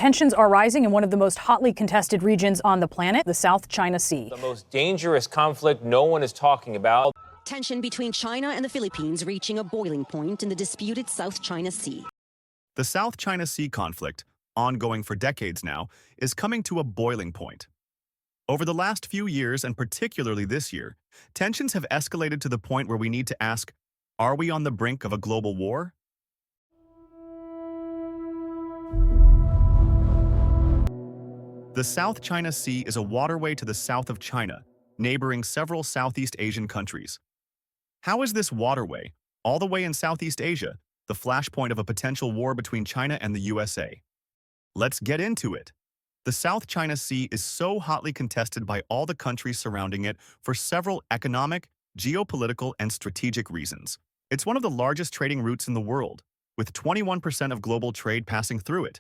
Tensions are rising in one of the most hotly contested regions on the planet, the South China Sea. The most dangerous conflict no one is talking about. Tension between China and the Philippines reaching a boiling point in the disputed South China Sea. The South China Sea conflict, ongoing for decades now, is coming to a boiling point. Over the last few years, and particularly this year, tensions have escalated to the point where we need to ask, are we on the brink of a global war? The South China Sea is a waterway to the south of China, neighboring several Southeast Asian countries. How is this waterway, all the way in Southeast Asia, the flashpoint of a potential war between China and the USA? Let's get into it. The South China Sea is so hotly contested by all the countries surrounding it for several economic, geopolitical, and strategic reasons. It's one of the largest trading routes in the world, with 21% of global trade passing through it.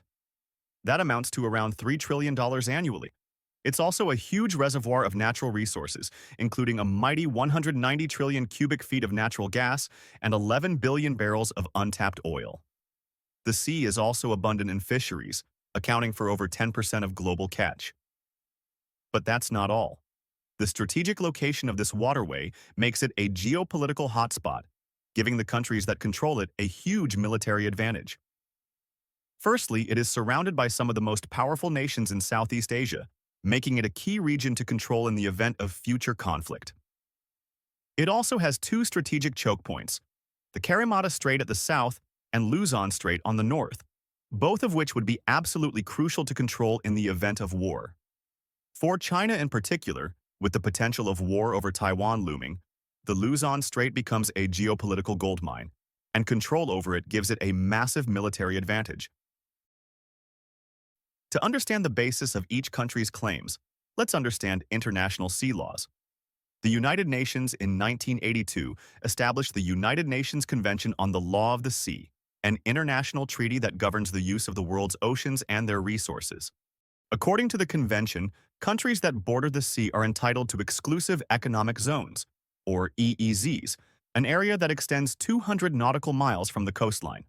That amounts to around $3 trillion annually. It's also a huge reservoir of natural resources, including a mighty 190 trillion cubic feet of natural gas and 11 billion barrels of untapped oil. The sea is also abundant in fisheries, accounting for over 10% of global catch. But that's not all. The strategic location of this waterway makes it a geopolitical hotspot, giving the countries that control it a huge military advantage. Firstly, it is surrounded by some of the most powerful nations in Southeast Asia, making it a key region to control in the event of future conflict. It also has two strategic choke points, the Karimata Strait at the south and Luzon Strait on the north, both of which would be absolutely crucial to control in the event of war. For China in particular, with the potential of war over Taiwan looming, the Luzon Strait becomes a geopolitical goldmine, and control over it gives it a massive military advantage. To understand the basis of each country's claims, let's understand international sea laws. The United Nations in 1982 established the United Nations Convention on the Law of the Sea, an international treaty that governs the use of the world's oceans and their resources. According to the convention, countries that border the sea are entitled to exclusive economic zones, or EEZs, an area that extends 200 nautical miles from the coastline.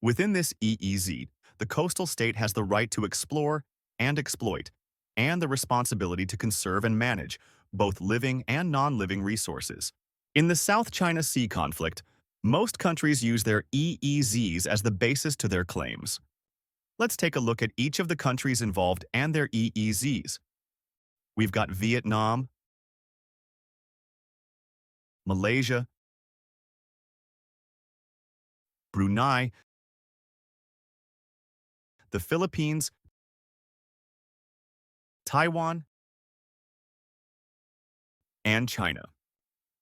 Within this EEZ, the coastal state has the right to explore and exploit, and the responsibility to conserve and manage both living and non-living resources. In the South China Sea conflict, most countries use their EEZs as the basis to their claims. Let's take a look at each of the countries involved and their EEZs. We've got Vietnam, Malaysia, Brunei, the Philippines, Taiwan, and China.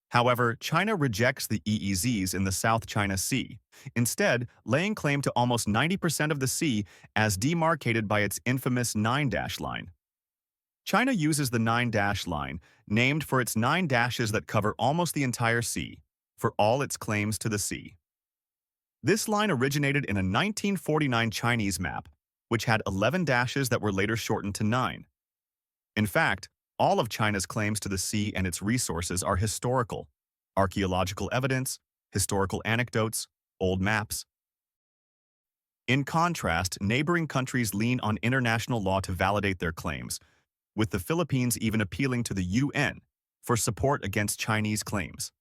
However, China rejects the EEZs in the South China Sea, instead laying claim to almost 90% of the sea as demarcated by its infamous 9-dash line. China uses the 9-dash line, named for its 9 dashes that cover almost the entire sea, for all its claims to the sea. This line originated in a 1949 Chinese map, which had 11 dashes that were later shortened to 9. In fact, all of China's claims to the sea and its resources are historical: archaeological evidence, historical anecdotes, old maps. In contrast, neighboring countries lean on international law to validate their claims, with the Philippines even appealing to the UN for support against Chinese claims.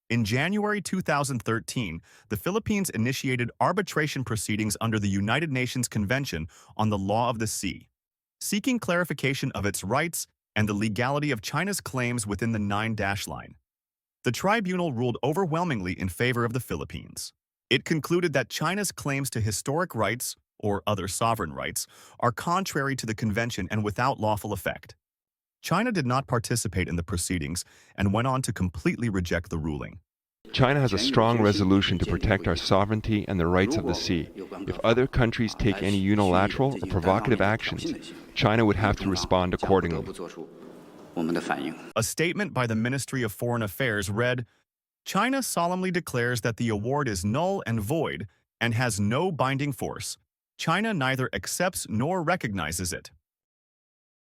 In January 2013, the Philippines initiated arbitration proceedings under the United Nations Convention on the Law of the Sea, seeking clarification of its rights and the legality of China's claims within the 9-dash line. The tribunal ruled overwhelmingly in favor of the Philippines. It concluded that China's claims to historic rights, or other sovereign rights, are contrary to the convention and without lawful effect. China did not participate in the proceedings and went on to completely reject the ruling. China has a strong resolution to protect our sovereignty and the rights of the sea. If other countries take any unilateral or provocative actions, China would have to respond accordingly. A statement by the Ministry of Foreign Affairs read, "China solemnly declares that the award is null and void and has no binding force. China neither accepts nor recognizes it."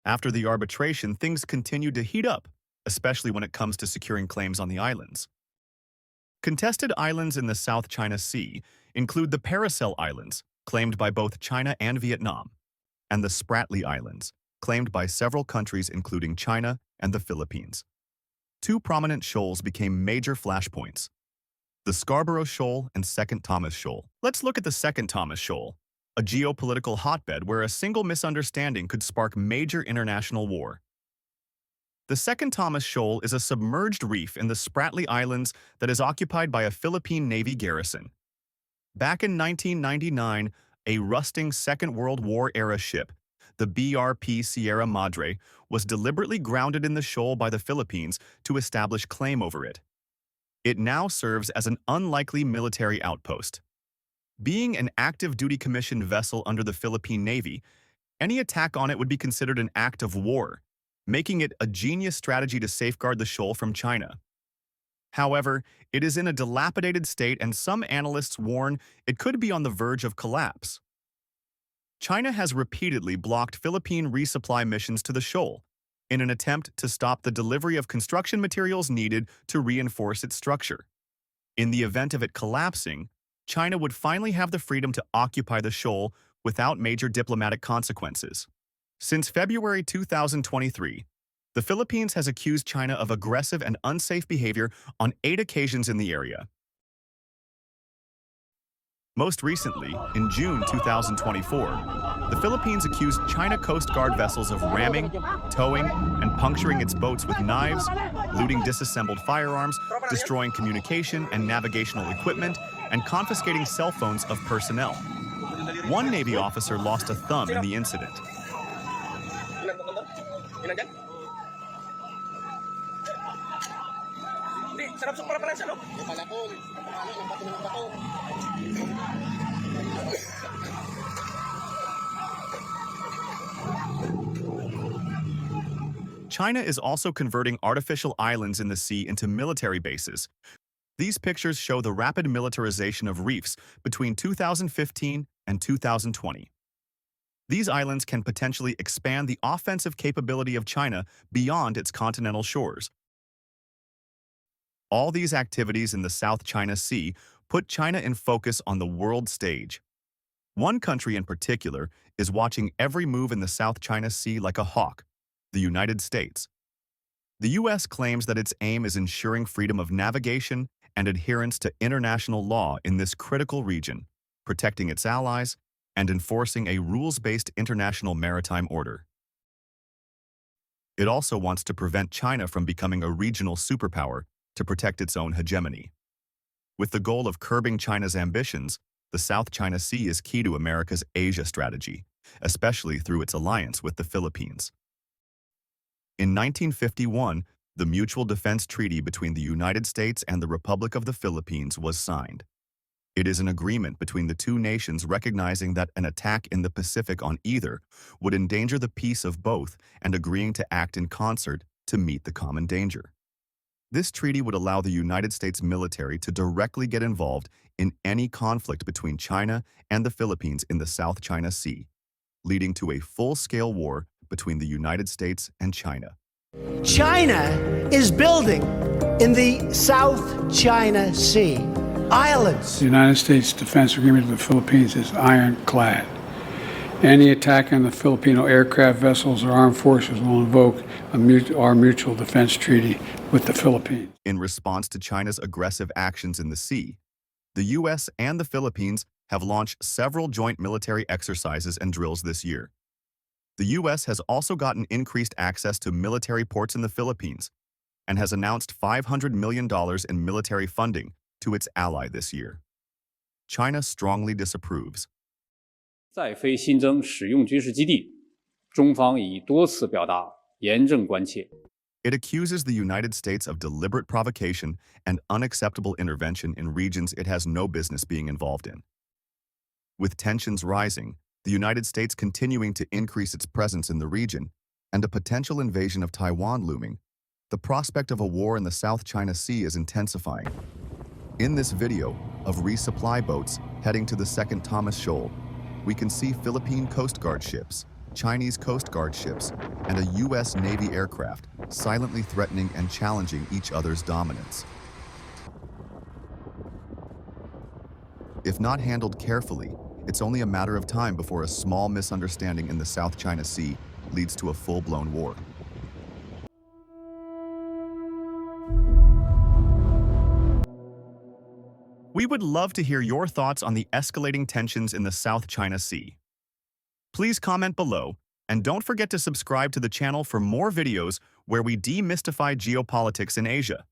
After the arbitration, things continued to heat up, especially when it comes to securing claims on the islands. Contested islands in the South China Sea include the Paracel Islands, claimed by both China and Vietnam, and the Spratly Islands, claimed by several countries including China and the Philippines. Two prominent shoals became major flashpoints: the Scarborough Shoal and Second Thomas Shoal. Let's look at the Second Thomas Shoal, a geopolitical hotbed where a single misunderstanding could spark major international war. The Second Thomas Shoal is a submerged reef in the Spratly Islands that is occupied by a Philippine Navy garrison. Back in 1999, a rusting Second World War-era ship, the BRP Sierra Madre, was deliberately grounded in the shoal by the Philippines to establish claim over it. It now serves as an unlikely military outpost. Being an active-duty commissioned vessel under the Philippine Navy, any attack on it would be considered an act of war, making it a genius strategy to safeguard the shoal from China. However, it is in a dilapidated state and some analysts warn it could be on the verge of collapse. China has repeatedly blocked Philippine resupply missions to the shoal in an attempt to stop the delivery of construction materials needed to reinforce its structure. In the event of it collapsing, China would finally have the freedom to occupy the shoal without major diplomatic consequences. Since February 2023, the Philippines has accused China of aggressive and unsafe behavior on 8 occasions in the area. Most recently, in June 2024, the Philippines accused China Coast Guard vessels of ramming, towing, and puncturing its boats with knives, looting disassembled firearms, destroying communication and navigational equipment, and confiscating cell phones of personnel. One Navy officer lost a thumb in the incident. China is also converting artificial islands in the sea into military bases. These pictures show the rapid militarization of reefs between 2015 and 2020. These islands can potentially expand the offensive capability of China beyond its continental shores. All these activities in the South China Sea put China in focus on the world stage. One country in particular is watching every move in the South China Sea like a hawk: the United States. The U.S. claims that its aim is ensuring freedom of navigation and adherence to international law in this critical region, protecting its allies, and enforcing a rules-based international maritime order. It also wants to prevent China from becoming a regional superpower to protect its own hegemony. With the goal of curbing China's ambitions, the South China Sea is key to America's Asia strategy, especially through its alliance with the Philippines. In 1951, the Mutual Defense Treaty between the United States and the Republic of the Philippines was signed. It is an agreement between the two nations recognizing that an attack in the Pacific on either would endanger the peace of both and agreeing to act in concert to meet the common danger. This treaty would allow the United States military to directly get involved in any conflict between China and the Philippines in the South China Sea, leading to a full-scale war between the United States and China. China is building in the South China Sea islands. The United States Defense Agreement with the Philippines is ironclad. Any attack on the Filipino aircraft vessels or armed forces will invoke our mutual defense treaty with the Philippines. In response to China's aggressive actions in the sea, the U.S. and the Philippines have launched several joint military exercises and drills this year. The U.S. has also gotten increased access to military ports in the Philippines and has announced $500 million in military funding to its ally this year. China strongly disapproves. 再非新增使用军事基地，中方已多次表达严正关切。 It accuses the United States of deliberate provocation and unacceptable intervention in regions it has no business being involved in. With tensions rising, the United States continuing to increase its presence in the region, and a potential invasion of Taiwan looming, the prospect of a war in the South China Sea is intensifying. In this video of resupply boats heading to the Second Thomas Shoal, we can see Philippine Coast Guard ships, Chinese Coast Guard ships, and a U.S. Navy aircraft silently threatening and challenging each other's dominance. If not handled carefully, It's only a matter of time before a small misunderstanding in the South China Sea leads to a full-blown war. We would love to hear your thoughts on the escalating tensions in the South China Sea. Please comment below, and don't forget to subscribe to the channel for more videos where we demystify geopolitics in Asia.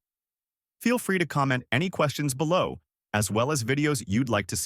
Feel free to comment any questions below, as well as videos you'd like to see.